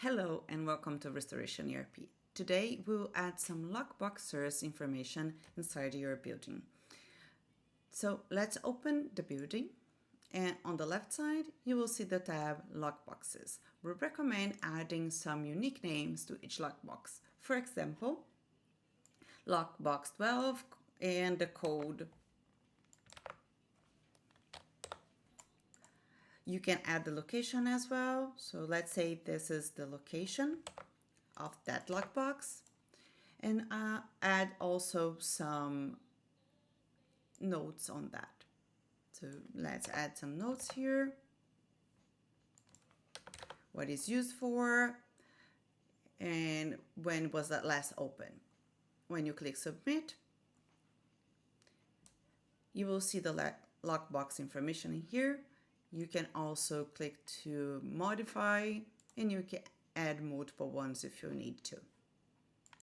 Hello and welcome to Restoration ERP. Today we will add some lockboxes information inside your building. So let's open the building, and on the left side you will see the tab Lockboxes. We recommend adding some unique names to each lockbox. For example, Lockbox 12 and the code. You can add the location as well. So let's say this is the location of that lockbox, and add also some notes on that. So let's add some notes here. What is used for, and when was that last open. When you click submit, you will see the lockbox information in here. You can also click to modify, and you can add multiple ones if you need to.